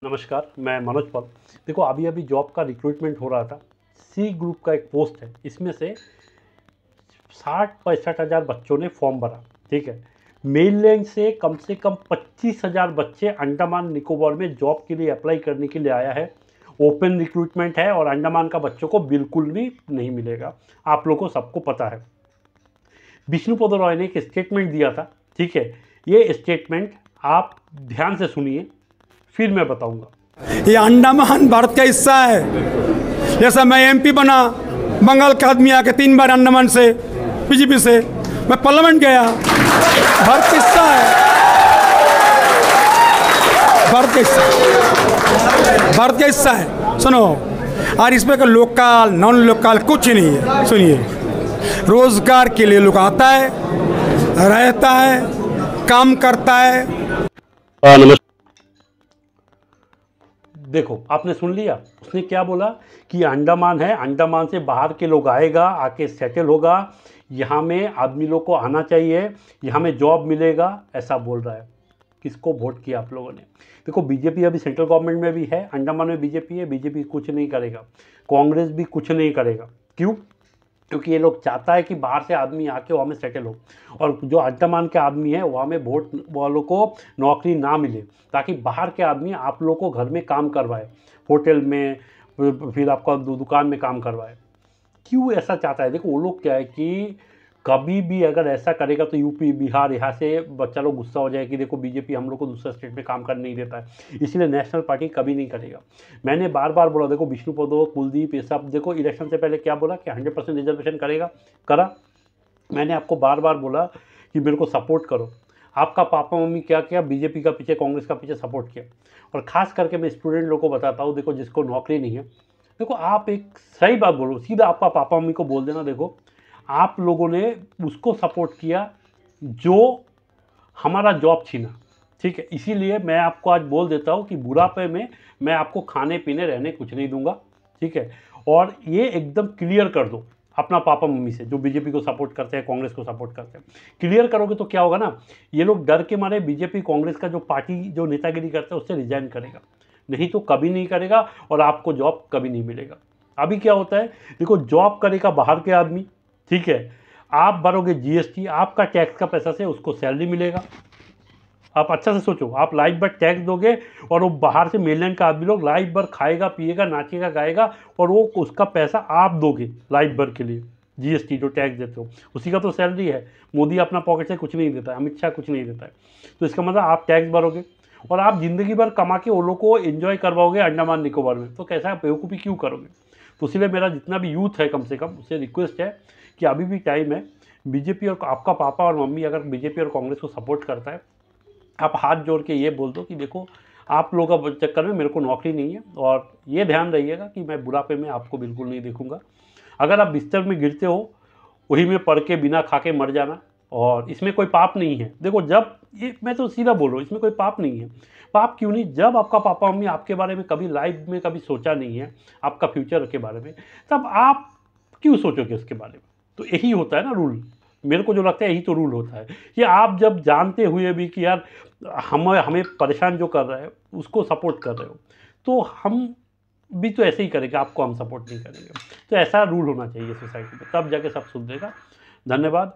नमस्कार, मैं मनोज पॉल। देखो, अभी अभी जॉब का रिक्रूटमेंट हो रहा था। सी ग्रुप का एक पोस्ट है, इसमें से 60-65 हज़ार बच्चों ने फॉर्म भरा। ठीक है, मेनलैंड से कम 25 हज़ार बच्चे अंडमान निकोबार में जॉब के लिए अप्लाई करने के लिए आया है। ओपन रिक्रूटमेंट है और अंडमान का बच्चों को बिल्कुल भी नहीं मिलेगा। आप लोगों को सबको पता है। विष्णुपद रॉय ने एक स्टेटमेंट दिया था। ठीक है, ये स्टेटमेंट आप ध्यान से सुनिए, फिर मैं बताऊंगा। ये अंडमान भारत का हिस्सा है। जैसा मैं एमपी बना, बंगाल का आदमी आके 3 बार अंडमान से बीजेपी से मैं पार्लियामेंट गया। भारत का हिस्सा है, भारत का हिस्सा, भारत का हिस्सा है। सुनो, और इसमें का लोकल नॉन लोकल कुछ नहीं है। सुनिए, रोजगार के लिए लोग आता है, रहता है, काम करता है। नमस्कार। देखो, आपने सुन लिया, उसने क्या बोला कि अंडमान है, अंडमान से बाहर के लोग आएगा, आके सेटल होगा, यहाँ में आदमी लोग को आना चाहिए, यहाँ में जॉब मिलेगा, ऐसा बोल रहा है। किसको वोट किया आप लोगों ने? देखो, बीजेपी अभी सेंट्रल गवर्नमेंट में भी है, अंडमान में बीजेपी है, बीजेपी कुछ नहीं करेगा, कांग्रेस भी कुछ नहीं करेगा। क्यों? क्योंकि ये लोग चाहता है कि बाहर से आदमी आके वहाँ में सेटल हो, और जो अंडमान के आदमी है वहाँ में वोट वालों को नौकरी ना मिले, ताकि बाहर के आदमी आप लोग को घर में काम करवाए, होटल में, फिर आपका दुकान में काम करवाए। क्यों ऐसा चाहता है? देखो, वो लोग क्या है कि कभी भी अगर ऐसा करेगा तो यूपी बिहार यहाँ से बच्चा लोग गुस्सा हो जाए कि देखो बीजेपी हम लोग को दूसरे स्टेट में काम करने नहीं देता है, इसलिए नेशनल पार्टी कभी नहीं करेगा। मैंने बार बार बोला, देखो विष्णुपदो, कुलदीप, ये सब देखो इलेक्शन से पहले क्या बोला कि 100% रिजर्वेशन करेगा, करा। मैंने आपको बार बार बोला कि मेरे को सपोर्ट करो। आपका पापा मम्मी क्या किया? बीजेपी का पीछे, कांग्रेस का पीछे सपोर्ट किया। और ख़ास करके मैं स्टूडेंट लोगों को बताता हूँ, देखो जिसको नौकरी नहीं है, देखो आप एक सही बात बोलो, सीधा आपका पापा मम्मी को बोल देना, देखो आप लोगों ने उसको सपोर्ट किया जो हमारा जॉब छीना। ठीक है, इसीलिए मैं आपको आज बोल देता हूँ कि बुढ़ापे में मैं आपको खाने पीने रहने कुछ नहीं दूंगा। ठीक है, और ये एकदम क्लियर कर दो अपना पापा मम्मी से, जो बीजेपी को सपोर्ट करते हैं, कांग्रेस को सपोर्ट करते हैं। क्लियर करोगे तो क्या होगा ना, ये लोग डर के मारे बीजेपी कांग्रेस का जो पार्टी जो नेतागिरी करता है उससे रिजाइन करेगा, नहीं तो कभी नहीं करेगा, और आपको जॉब कभी नहीं मिलेगा। अभी क्या होता है, देखो जॉब करेगा बाहर के आदमी, ठीक है, आप भरोगे जीएसटी, आपका टैक्स का पैसा से उसको सैलरी मिलेगा। आप अच्छा से सोचो, आप लाइफ भर टैक्स दोगे, और वो बाहर से मेनलैंड का आदमी लोग लाइफ भर खाएगा, पिएगा, नाचेगा, गाएगा, और वो उसका पैसा आप दोगे लाइफ भर के लिए। जीएसटी जो टैक्स देते हो उसी का तो सैलरी है। मोदी अपना पॉकेट से कुछ नहीं देता है, अमित शाह कुछ नहीं देता है, तो इसका मतलब आप टैक्स भरोगे और आप ज़िंदगी भर कमा के वो लोग को एंजॉय करवाओगे अंडमान निकोबार में, तो कैसा बेवकूफ़ी क्यों करोगे? तो इसलिए मेरा जितना भी यूथ है, कम से कम उससे रिक्वेस्ट है कि अभी भी टाइम है। बीजेपी और आपका पापा और मम्मी अगर बीजेपी और कांग्रेस को सपोर्ट करता है, आप हाथ जोड़ के ये बोल दो कि देखो आप लोगों का चक्कर में मेरे को नौकरी नहीं है, और ये ध्यान रहिएगा कि मैं बुढ़ापे में आपको बिल्कुल नहीं देखूंगा। अगर आप बिस्तर में गिरते हो, वही में पढ़ के बिना खा के मर जाना, और इसमें कोई पाप नहीं है। देखो, जब ये मैं तो सीधा बोल रहा हूँ, इसमें कोई पाप नहीं है। पाप क्यों नहीं? जब आपका पापा मम्मी आपके बारे में कभी लाइफ में कभी सोचा नहीं है, आपका फ्यूचर के बारे में, तब आप क्यों सोचोगे उसके बारे में? तो यही होता है ना रूल, मेरे को जो लगता है यही तो रूल होता है कि आप जब जानते हुए भी कि यार हमें परेशान जो कर रहा है उसको सपोर्ट कर रहे हो, तो हम भी तो ऐसे ही करेंगे, आपको हम सपोर्ट नहीं करेंगे। तो ऐसा रूल होना चाहिए सोसाइटी में, तब जाके सब सुधरेगा। धन्यवाद।